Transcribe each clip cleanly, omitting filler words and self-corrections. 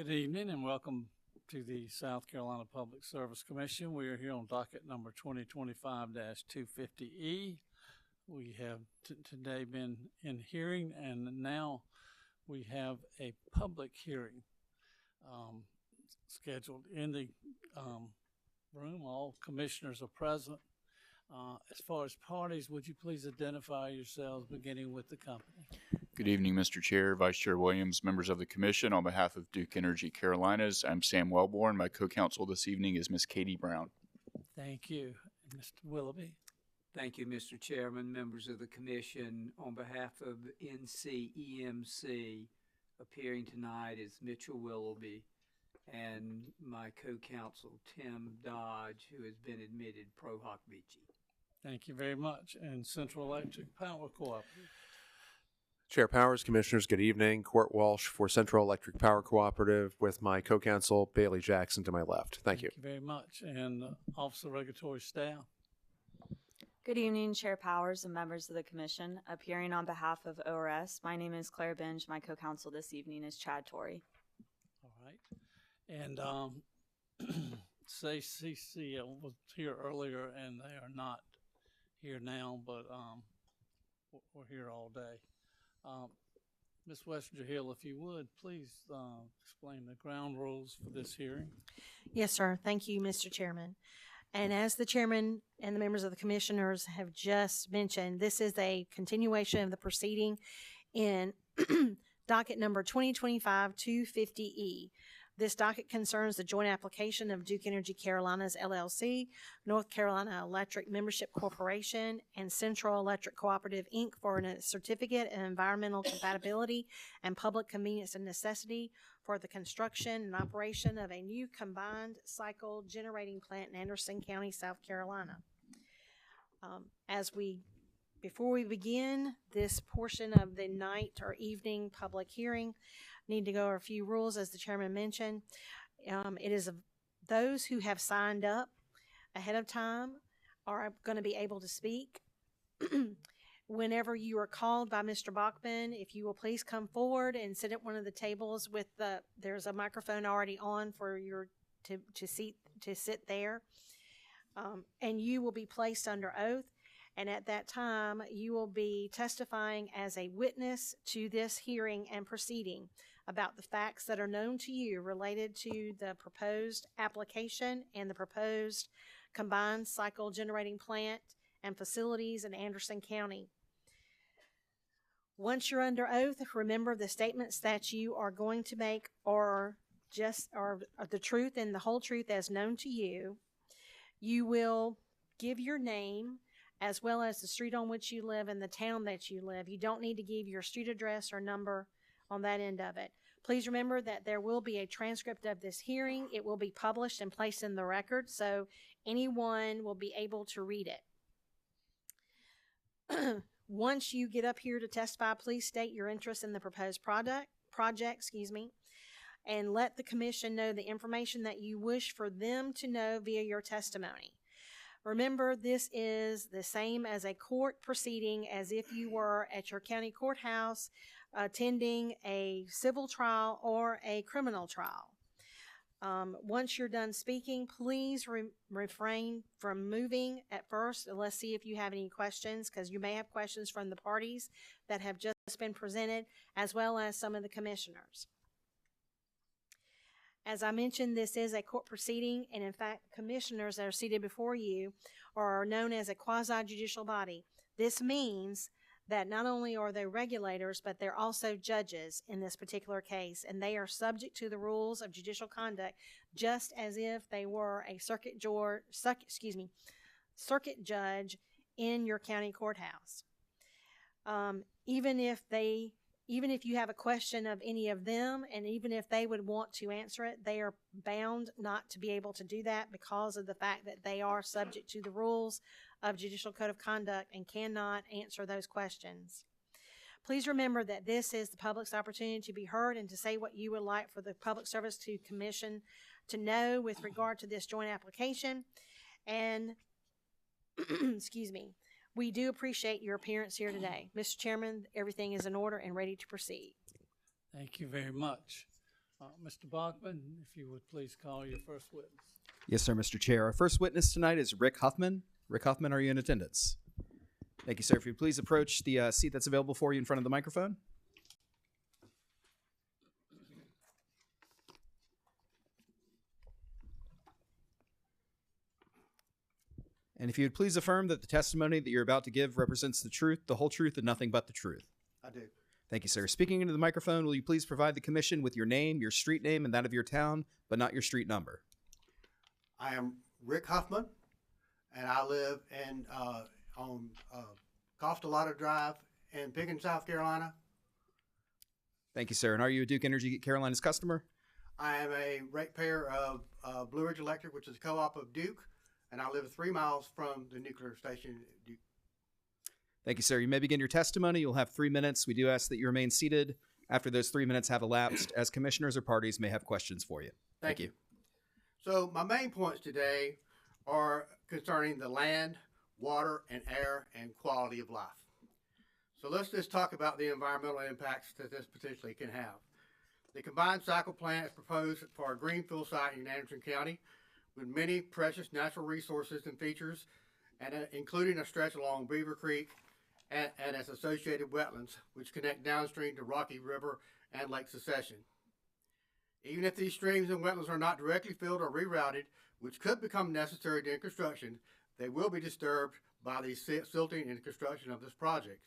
Good evening and welcome to the South Carolina Public Service Commission. We are here on docket number 2025-250E. We have today been in hearing, and now we have a public hearing scheduled in the room. All commissioners are present. As far as parties, would you please identify yourselves, beginning with the company? Good evening, Mr. Chair, Vice Chair Williams, members of the Commission. On behalf of Duke Energy Carolinas, I'm Sam Wellborn. My co-counsel this evening is Ms. Katie Brown. Thank you. Mr. Willoughby. Thank you, Mr. Chairman, members of the Commission. On behalf of NCEMC, appearing tonight is Mitchell Willoughby and my co-counsel, Tim Dodge, who has been admitted pro hoc vici. Thank you very much. And Central Electric Power Cooperative. Chair Powers, Commissioners, good evening. Court Walsh for Central Electric Power Cooperative with my co-counsel, Bailey Jackson, to my left. Thank you. Thank you very much. And Office of Regulatory Staff. Good evening, Chair Powers and members of the Commission. Appearing on behalf of ORS, my name is Claire Benj. My co-counsel this evening is Chad Torrey. All right. And CC was here earlier, and they are not here now, but we're here all day. Ms. Wessinger Hill, if you would, please explain the ground rules for this hearing. Yes, sir. Thank you, Mr. Chairman. And as the chairman and the members of the commissioners have just mentioned, this is a continuation of the proceeding in docket number 2025-250E. This docket concerns the joint application of Duke Energy Carolinas LLC, North Carolina Electric Membership Corporation, and Central Electric Cooperative, Inc. for a certificate of environmental compatibility and public convenience and necessity for the construction and operation of a new combined cycle generating plant in Anderson County, South Carolina. Before we begin this portion of the night or evening public hearing, need to go over a few rules, as the chairman mentioned. It is those who have signed up ahead of time are going to be able to speak. Whenever you are called by Mr. Bachman, if you will please come forward and sit at one of the tables with there's a microphone already on for your to sit there, and you will be placed under oath. And at that time, you will be testifying as a witness to this hearing and proceeding about the facts that are known to you related to the proposed application and the proposed combined cycle generating plant and facilities in Anderson County. Once you're under oath, remember the statements that you are going to make are the truth and the whole truth as known to you. You will give your name, as well as the street on which you live and the town that you live. You don't need to give your street address or number on that end of it. Please remember that there will be a transcript of this hearing. It will be published and placed in the record, so anyone will be able to read it. Once you get up here to testify, please state your interest in the proposed project, and let the commission know the information that you wish for them to know via your testimony. Remember, this is the same as a court proceeding, as if you were at your county courthouse attending a civil trial or a criminal trial. Once you're done speaking, please refrain from moving at first. Let's see if you have any questions, because you may have questions from the parties that have just been presented, as well as some of the commissioners. As I mentioned, this is a court proceeding, and in fact, commissioners that are seated before you are known as a quasi-judicial body. This means that not only are they regulators, but they're also judges in this particular case, and they are subject to the rules of judicial conduct just as if they were a circuit judge in your county courthouse. Even if you have a question of any of them, and even if they would want to answer it, they are bound not to be able to do that because of the fact that they are subject to the rules of Judicial Code of Conduct and cannot answer those questions. Please remember that this is the public's opportunity to be heard and to say what you would like for the Public Service Commission to know with regard to this joint application. And, excuse me. We do appreciate your appearance here today. Mr. Chairman, everything is in order and ready to proceed. Thank you very much. Mr. Bachman, if you would please call your first witness. Yes, sir, Mr. Chair. Our first witness tonight is Rick Huffman. Rick Huffman, are you in attendance? Thank you, sir. If you please approach the seat that's available for you in front of the microphone. And if you would please affirm that the testimony that you're about to give represents the truth, the whole truth, and nothing but the truth. I do. Thank you, sir. Speaking into the microphone, will you please provide the commission with your name, your street name, and that of your town, but not your street number? I am Rick Huffman, and I live on Costolata Drive in Pickens, South Carolina. Thank you, sir. And are you a Duke Energy Carolinas customer? I am a ratepayer of Blue Ridge Electric, which is a co-op of Duke, and I live 3 miles from the nuclear station at Duke. Thank you, sir. You may begin your testimony. You'll have 3 minutes. We do ask that you remain seated after those 3 minutes have elapsed, as commissioners or parties may have questions for you. Thank you. So my main points today are concerning the land, water, and air, and quality of life. So let's just talk about the environmental impacts that this potentially can have. The combined cycle plant is proposed for a greenfield site in Anderson County with many precious natural resources and features, and including a stretch along Beaver Creek and its associated wetlands, which connect downstream to Rocky River and Lake Secession. Even if these streams and wetlands are not directly filled or rerouted, which could become necessary during construction, they will be disturbed by the silting and construction of this project.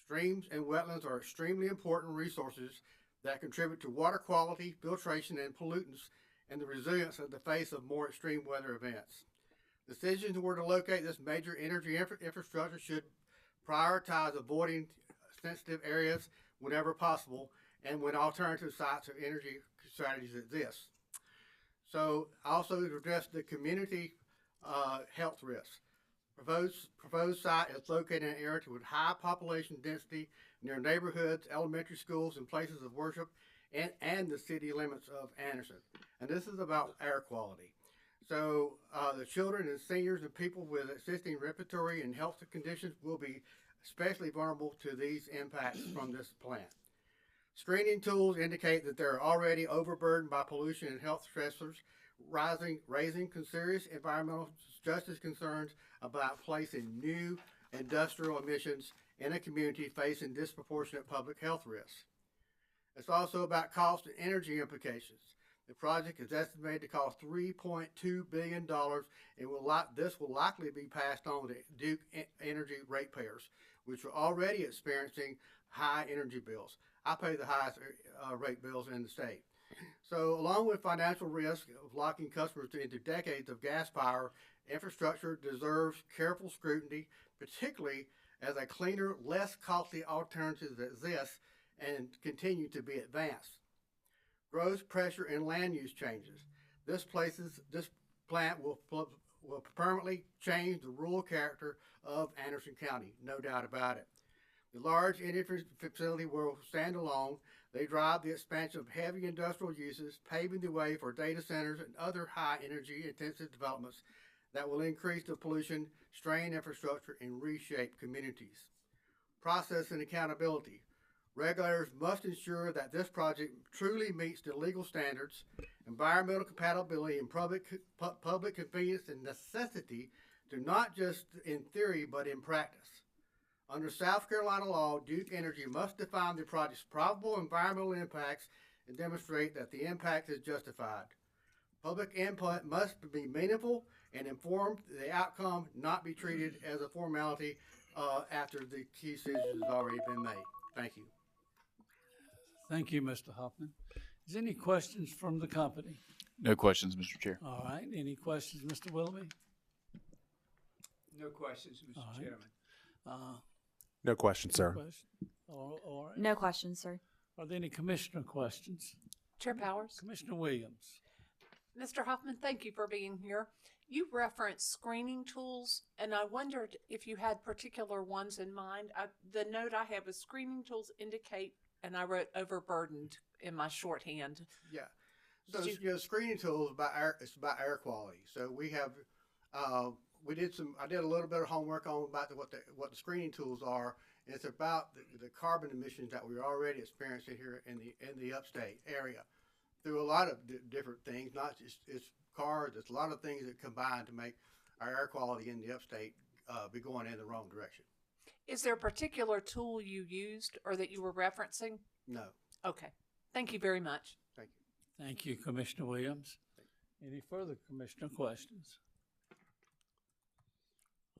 Streams and wetlands are extremely important resources that contribute to water quality, filtration, and pollutants, and the resilience in the face of more extreme weather events. Decisions where to locate this major energy infrastructure should prioritize avoiding sensitive areas whenever possible and when alternative sites or energy strategies exist. So also to address the community health risks. Proposed site is located in an area with high population density near neighborhoods, elementary schools, and places of worship, and the city limits of Anderson. And this is about air quality. So the children and seniors and people with existing respiratory and health conditions will be especially vulnerable to these impacts from this plant. Screening tools indicate that they're already overburdened by pollution and health stressors, raising serious environmental justice concerns about placing new industrial emissions in a community facing disproportionate public health risks. It's also about cost and energy implications. The project is estimated to cost $3.2 billion, and this will likely be passed on to Duke Energy ratepayers, which are already experiencing high energy bills. I pay the highest rate bills in the state. So along with financial risk of locking customers into decades of gas power, infrastructure deserves careful scrutiny, particularly as a cleaner, less costly alternatives exist and continue to be advanced. Growth, pressure, and land use changes. This plant will permanently change the rural character of Anderson County, no doubt about it. The large energy facility will stand alone. They drive the expansion of heavy industrial uses, paving the way for data centers and other high energy intensive developments that will increase the pollution, strain infrastructure, and reshape communities. Process and accountability. Regulators must ensure that this project truly meets the legal standards, environmental compatibility, and public convenience and necessity to not just in theory but in practice. Under South Carolina law, Duke Energy must define the project's probable environmental impacts and demonstrate that the impact is justified. Public input must be meaningful and informed, the outcome not be treated as a formality after the key decision has already been made. Thank you. Thank you, Mr. Hoffman. Is there any questions from the company? No questions, Mr. Chair. All right. Any questions, Mr. Willoughby? No questions, Mr. All right. Chairman. No question, sir. Question? All right. No questions, sir. Are there any commissioner questions? Chair Powers. Commissioner Williams. Mr. Hoffman, thank you for being here. You referenced screening tools, and I wondered if you had particular ones in mind. The note I have is screening tools indicate, and I wrote overburdened in my shorthand. Yeah. So screening tools about air. It's about air quality. So we have, I did a little bit of homework on about what the screening tools are. And it's about the carbon emissions that we're already experiencing here in the upstate area. through a lot of different things, not just it's cars. It's a lot of things that combine to make our air quality in the upstate be going in the wrong direction. Is there a particular tool you used or that you were referencing? No. Okay. Thank you very much. Thank you. Thank you, Commissioner Williams. Any further commissioner questions?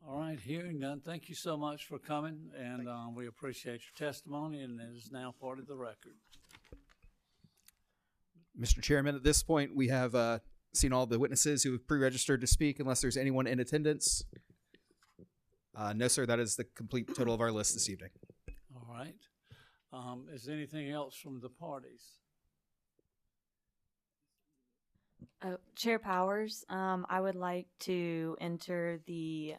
All right, hearing none, thank you so much for coming, and we appreciate your testimony, and it is now part of the record. Mr. Chairman, at this point, we have seen all the witnesses who have pre-registered to speak, unless there's anyone in attendance. No, sir, that is the complete total of our list this evening. All right. Is there anything else from the parties? Chair Powers, I would like to enter the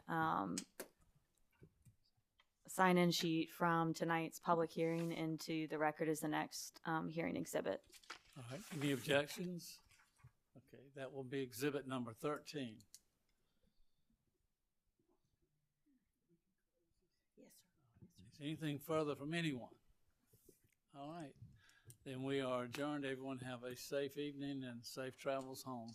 sign-in sheet from tonight's public hearing into the record as the next hearing exhibit. All right, any objections? Okay, that will be exhibit number 13. Yes, sir. Is anything further from anyone? All right, then we are adjourned. Everyone have a safe evening and safe travels home.